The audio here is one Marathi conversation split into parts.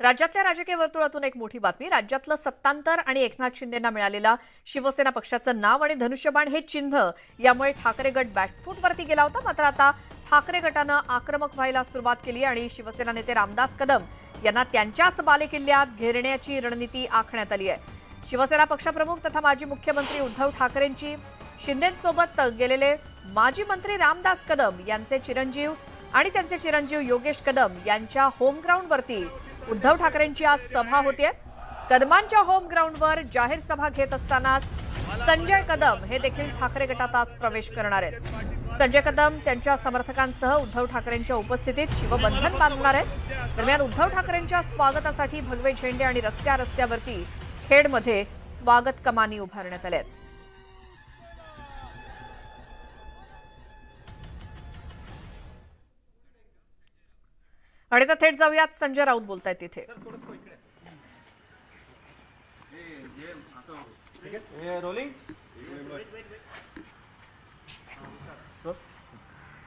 राज्यातल्या राजकीय वर्तुळातून एक मोठी बातमी. राज्यातलं सत्तांतर आणि एकनाथ शिंदेंना मिळालेला शिवसेना पक्षाचं नाव आणि धनुष्यबाण हे चिन्ह यामुळे ठाकरे गट बॅकफूटवरती गेला होता. मात्र आता ठाकरे गटानं आक्रमक व्हायला सुरुवात केली आणि शिवसेना नेते रामदास कदम यांना त्यांच्याच बालेकिल्ल्यात घेरण्याची रणनीती आखण्यात आली आहे. शिवसेना पक्षप्रमुख तथा माजी मुख्यमंत्री उद्धव ठाकरेंची शिंदेंसोबत गेलेले माजी मंत्री रामदास कदम यांचे चिरंजीव योगेश कदम यांच्या होम ग्राउंडवरती उद्धव ठाकरेंची आज सभा होतीये. कदमांच्या होम ग्राउंडवर जाहीर सभा घेत असतानाच संजय कदम हे देखील ठाकरे गटात आज प्रवेश करणार आहेत. संजय कदम त्यांच्या समर्थकांसह उद्धव ठाकरेंच्या उपस्थितीत शिवबंधन बांधणार आहेत. दरम्यान उद्धव ठाकरेंच्या स्वागतासाठी भगवे झेंडे आणि रस्त्यावरती खेडमध्ये स्वागत कमानी उभारण्यात आल्या आहेत. आणि आता थेट जाऊयात, संजय राऊत बोलतायत तिथे.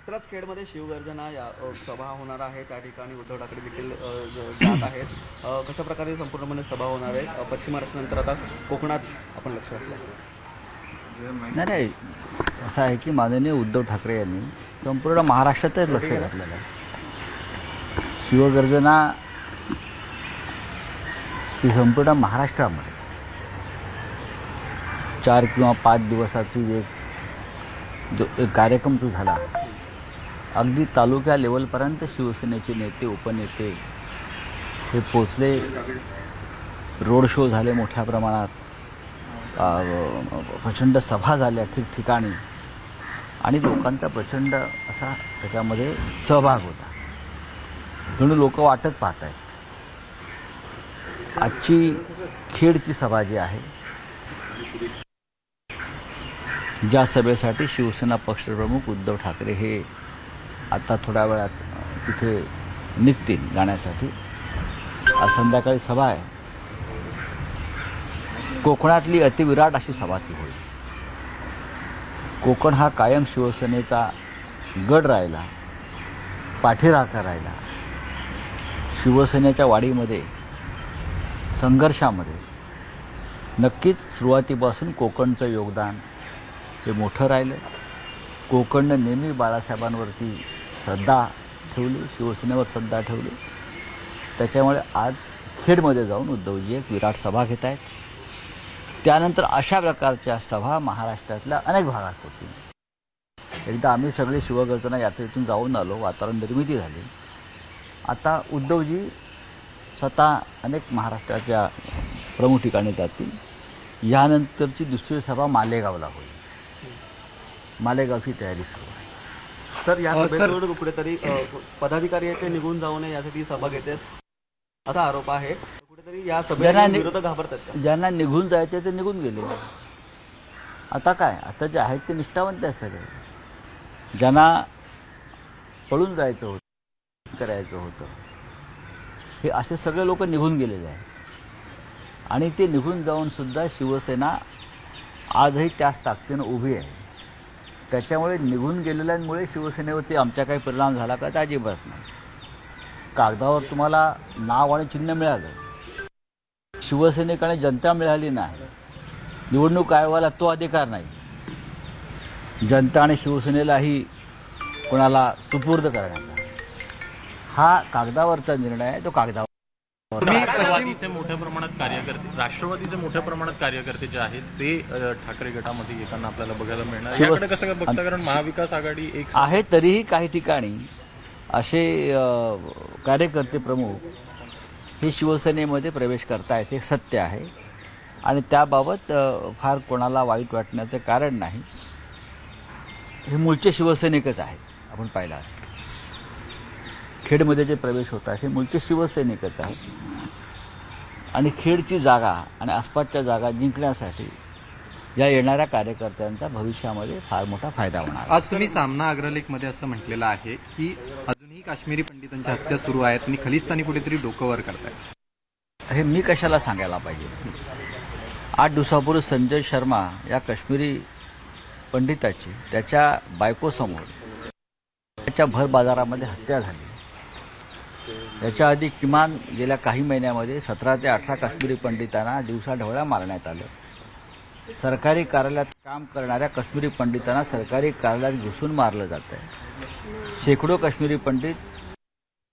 आज खेडमध्ये शिवगर्जना या सभा होणार आहे. त्या ठिकाणी उद्धव ठाकरे देखील जात आहेत. कशा प्रकारे संपूर्णपणे सभा होणार आहे? पश्चिम महाराष्ट्रानंतर आता कोकणात आपण लक्ष घातलं. नाही, असं आहे की माननीय उद्धव ठाकरे यांनी संपूर्ण महाराष्ट्रातच लक्ष घातलेलं आहे. शिवगर्जना ही संपूर्ण महाराष्ट्रामध्ये 4 किंवा 5 दिवसाची एक कार्यक्रम जो झाला, अगदी तालुक्या लेवलपर्यंत शिवसेनेचे नेते उपनेते हे पोचले. रोड शो झाले मोठ्या प्रमाणात, प्रचंड सभा झाल्या ठिकठिकाणी आणि लोकांचा प्रचंड असा त्याच्यामध्ये सहभाग होता. जणू लोक वाटत पाहत आहेत. आजची खेडची सभा जी आहे, ज्या सभेसाठी शिवसेना पक्षप्रमुख उद्धव ठाकरे हे आता थोड्या वेळात तिथे निघतील जाण्यासाठी, आज संध्याकाळी सभा आहे. कोकणातली अतिविराट अशी सभा ती होईल. कोकण हा कायम शिवसेनेचा गड राहिला, पाठीराखा राहिला. शिवसेनेच्या वाढीमध्ये, संघर्षामध्ये नक्कीच सुरुवातीपासून कोकणचं योगदान हे मोठं राहिलं. कोकणनं नेहमी बाळासाहेबांवरती श्रद्धा ठेवली, शिवसेनेवर श्रद्धा ठेवली. त्याच्यामुळे आज खेडमध्ये जाऊन उद्धवजी एक विराट सभा घेत आहेत. त्यानंतर अशा प्रकारच्या सभा महाराष्ट्रातल्या अनेक भागात होतील. एकदा आम्ही सगळे शिवगर्जना यात्रेतून जाऊन आलो, वातावरण निर्मिती झाली. आता उद्धवजी स्वतः अनेक महाराष्ट्राच्या प्रमुख ठिकाणी जातील. यानंतरची दुसरी सभा मालेगावला होईल. मालेगावची तयारी सुरू आहे. सर, या सभेवर कुठेतरी पदाधिकारी आहेत ते निघून जाऊ नये यासाठी सभा घेतात असा आरोप आहे. कुठेतरी या सभेला विरोधक घाबरतात. ज्यांना निघून जायचे ते निघून गेले. आता काय, आता जे आहेत ते निष्ठावंत आहेत सगळे. ज्यांना पळून जायचं होतं, करायचं होतं, हे असे सगळे लोक निघून गेलेले आहेत. आणि ते निघून जाऊन सुद्धा शिवसेना आजही त्याच ताकदीनं उभी आहे. त्याच्यामुळे निघून गेलेल्यांमुळे शिवसेनेवरती आमचा काही परिणाम झाला का? तर अजिबात नाही. कागदावर तुम्हाला नाव आणि चिन्ह मिळालं, शिवसैनिकांनी जनता मिळाली नाही. निवडणूक आयोगाला तो अधिकार नाही. जनता आणि शिवसेनेलाही कोणाला सुपूर्द करण्याचा हा कागदावरचा निर्णय आहे. तो कागदावर राष्ट्रवादीचे मोठ्या प्रमाणात कार्यकर्ते जे आहेत ते ठाकरे गटामध्ये येताना आपल्याला बघायला मिळणार. याकडे कसं बघता? कारण महाविकास आघाडी एक आहे, तरीही काही ठिकाणी असे कार्यकर्ते प्रमुख हे शिवसेनेमध्ये प्रवेश करतायत, हे सत्य आहे. आणि त्याबाबत फार कोणाला वाईट वाटण्याचं कारण नाही. हे मूळचे शिवसैनिकच आहेत. आपण पाहिलं असं खेडमध्ये जे प्रवेश होतात हे मूळचे शिवसैनिकच आहेत. आणि खेडची जागा आणि आसपासच्या जागा जिंकण्यासाठी या येणाऱ्या कार्यकर्त्यांचा भविष्यामध्ये फार मोठा फायदा होणार. आज तुम्ही सामना अग्रलेखमध्ये असं म्हटलेलं आहे की अजूनही काश्मीरी पंडितांच्या हत्या सुरू आहेत आणि खलिस्तानी कुठेतरी डोकं वर करतायत. हे मी कशाला सांगायला पाहिजे? 8 दिवसापूर्वी संजय शर्मा या काश्मीरी पंडिताची त्याच्या बायकोसमोर त्याच्या भर बाजारामध्ये हत्या झाली. याच्या आधी किमान गेल्या काही महिन्यामध्ये 17 ते 18 काश्मीरी पंडितांना दिवसाढवळ्या मारण्यात आलं. सरकारी कार्यालयात काम करणाऱ्या काश्मीरी पंडितांना सरकारी कार्यालयात घुसून मारलं जात आहे. शेकडो काश्मीरी पंडित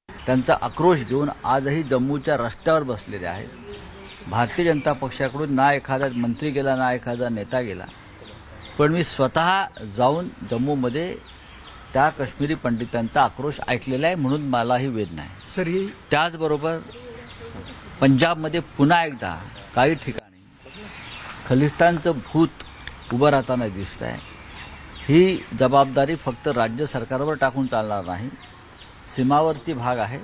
त्यांचा आक्रोश घेऊन आजही जम्मूच्या रस्त्यावर बसलेले आहेत. भारतीय जनता पक्षाकडून ना एखादा मंत्री गेला ना एखादा नेता गेला, पण मी स्वतः जाऊन जम्मूमध्ये त्या काश्मीरी पंडितांचा आक्रोश ऐकलेला आहे, म्हणून मलाही वेदना आहे. सर ही त्याचबरोबर पंजाबमध्ये पुन्हा एकदा काही ठिकाणी खलिस्तानचं भूत उभं राहताना दिसत आहे. ही जबाबदारी फक्त राज्य सरकारवर टाकून चालणार नाही. सीमावर्ती भाग आहे,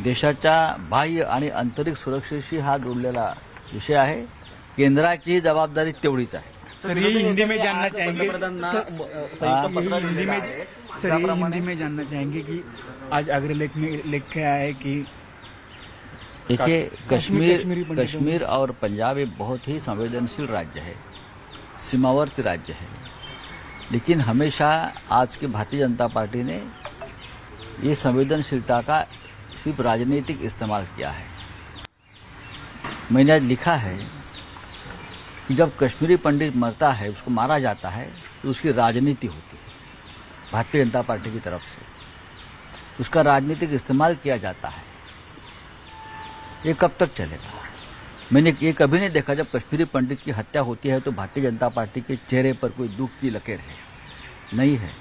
देशाच्या बाह्य आणि आंतरिक सुरक्षेशी हा जोडलेला विषय आहे. केंद्राची जबाबदारी तेवढीच आहे. सर ये हिंदी में जानना चाहेंगे सर ये हिंदी में जानना चाहेंगे कि आज अग्रलेख में लिखा है कि देखिए कश्मीरी कश्मीर पंडितों कश्मीर और पंजाब एक बहुत ही संवेदनशील राज्य है, सीमावर्ती राज्य है. लेकिन हमेशा आज की भारतीय जनता पार्टी ने ये संवेदनशीलता का सिर्फ राजनीतिक इस्तेमाल किया है. मैंने आज लिखा है कि जब कश्मीरी पंडित मरता है, उसको मारा जाता है, तो उसकी राजनीति होती है भारतीय जनता पार्टी की तरफ से. उसका राजनीतिक इस्तेमाल किया जाता है. ये कब तक चलेगा? मैंने ये कभी नहीं देखा जब कश्मीरी पंडित की हत्या होती है तो भारतीय जनता पार्टी के चेहरे पर कोई दुख की लकीर है, नहीं है.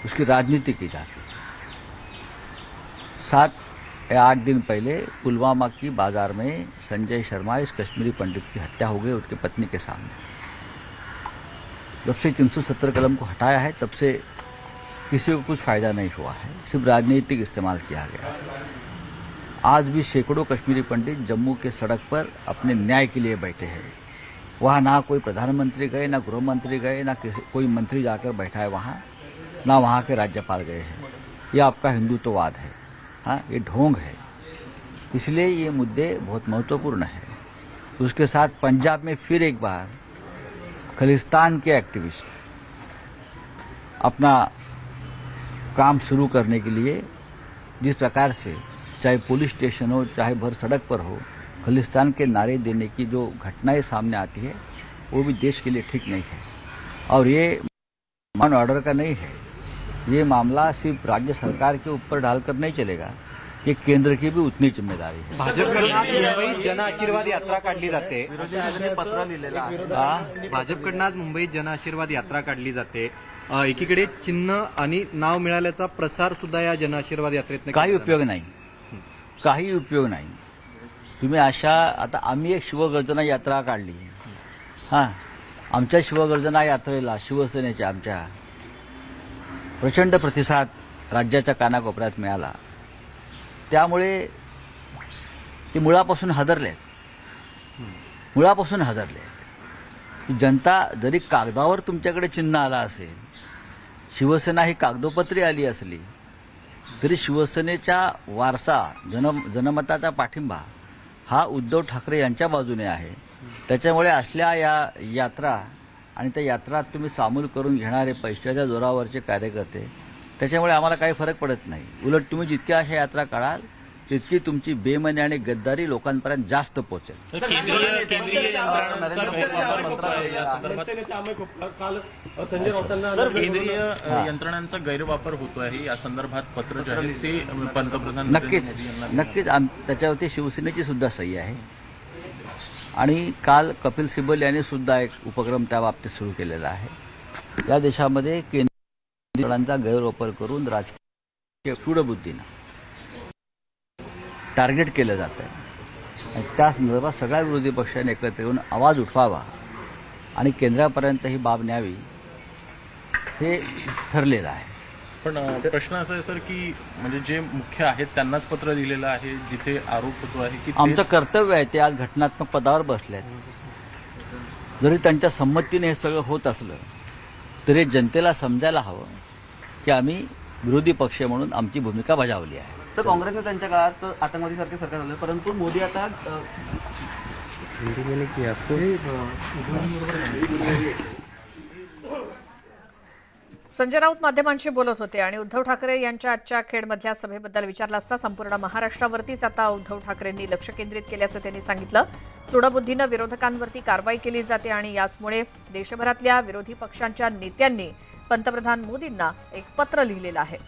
उसकी राजनीति की जाती है. 7 या 8 दिन पहले पुलवामा की बाजार में संजय शर्मा इस कश्मीरी पंडित की हत्या हो गई उनकी पत्नी के सामने. जब से 370 कलम को हटाया है तब से किसी को कुछ फायदा नहीं हुआ है, सिर्फ राजनीतिक इस्तेमाल किया गया. आज भी सैकड़ों कश्मीरी पंडित जम्मू के सड़क पर अपने न्याय के लिए बैठे हैं. वहाँ ना कोई प्रधानमंत्री गए, ना गृह मंत्री गए, ना कोई मंत्री जाकर बैठा है वहाँ, ना वहाँ के राज्यपाल गए हैं. ये आपका हिंदुत्ववाद है, हाँ, ये ढोंग है. इसलिए ये मुद्दे बहुत महत्वपूर्ण है. उसके साथ पंजाब में फिर एक बार खलिस्तान के एक्टिविस्ट अपना काम शुरू करने के लिए जिस प्रकार से चाहे पुलिस स्टेशन हो चाहे भर सड़क पर हो खलिस्तान के नारे देने की जो घटनाएं सामने आती है, वो भी देश के लिए ठीक नहीं है. और ये लॉ एंड ऑर्डर का नहीं है. ये मामला सिर्फ राज्य सरकार के ऊपर डालकर नहीं चलेगा, ये केंद्र की भी उतनी जिम्मेदारी है. भाजपकडून आज मुंबईत जन आशीर्वाद यात्रा काढली जाते. पत्र लिहिलेलं आहे. भाजपकडून आज मुंबईत जन आशीर्वाद यात्रा काढली जाते. एकीकडे चिन्ह आणि नाव मिळाल्याचा प्रसार सुद्धा या जन आशीर्वाद यात्रेत काही उपयोग नाही, काही उपयोग नाही. तुम्ही अशा आता आम्ही एक शिवगर्जना यात्रा काढली. हां, आमच्या शिवगर्जना यात्रेला शिवसेनेच्या आमच्या प्रचंड प्रतिसाद राज्याच्या कानाकोपऱ्यात मिळाला. त्यामुळे ते मुळापासून हादरलेत. की जनता जरी कागदावर तुमच्याकडे चिन्ह आला असेल, शिवसेना ही कागदोपत्री आली असली तरी शिवसेनेचा वारसा जनमताचा पाठिंबा हा उद्धव ठाकरे यांच्या बाजूने आहे. त्याच्यामुळे असल्या या यात्रा आणि त्या यात्रात तुम्ही सामील करून घेणारे पैशाच्या जोरावरचे कार्यकर्ते, त्याच्यामुळे आम्हाला काही फरक पडत नाही. उलट तुम्ही जितक्या अशा यात्रा काढाल तितकी तुमची बेमनी आणि गद्दारी लोकांपर्यंत जास्त पोहोचेल. केंद्रीय यंत्रणांचा गैरवापर होतो आहे या संदर्भात पत्र जे आहे ते पंतप्रधान नक्कीच त्याच्यावरती शिवसेनेची सुद्धा सही आहे. आणि काल कपिल सिब्बल यांनी सुद्धा एक उपक्रम त्या बाबतीत सुरू केलेला आहे. या देशामध्ये केंद्रीय यंत्रणांचा गैरवापर करून राजकीय सूडबुद्धीनं टार्गेट केलं जातं. त्या संदर्भात सगळ्या विरोधी पक्षांनी एकत्र येऊन आवाज उठवावा आणि केंद्रापर्यंत ही बाब न्यावी हे ठरलेलं आहे. पण प्रश्न असा आहे सर की म्हणजे जे मुख्य आहेत त्यांनाच पत्र दिलेलं आहे जिथे आरोप होतो आहे की आमचं कर्तव्य आहे. ते आज घटनात्मक पदावर बसले आहेत. जरी त्यांच्या संमतीने हे सगळं होत असलं तरी जनतेला समजायला हवं की आम्ही विरोधी पक्ष म्हणून आमची भूमिका बजावली आहे. सर, काँग्रेसने त्यांच्या काळात आतंकवादीसारखे सरकार झालं, परंतु मोदी आता संजय राऊत माध्यमांशी बोलत होते आणि उद्धव ठाकरे यांच्या आजच्या खेडमधल्या सभेबद्दल विचारलं असता संपूर्ण महाराष्ट्रावरतीच आता उद्धव ठाकरेंनी लक्ष केंद्रित केल्याचं त्यांनी सांगितलं. सूडबुद्धीनं विरोधकांवरती कारवाई केली जाते आणि याचमुळे देशभरातल्या विरोधी पक्षांच्या नेत्यांनी पंतप्रधान मोदींना एक पत्र लिहिलेलं आहे.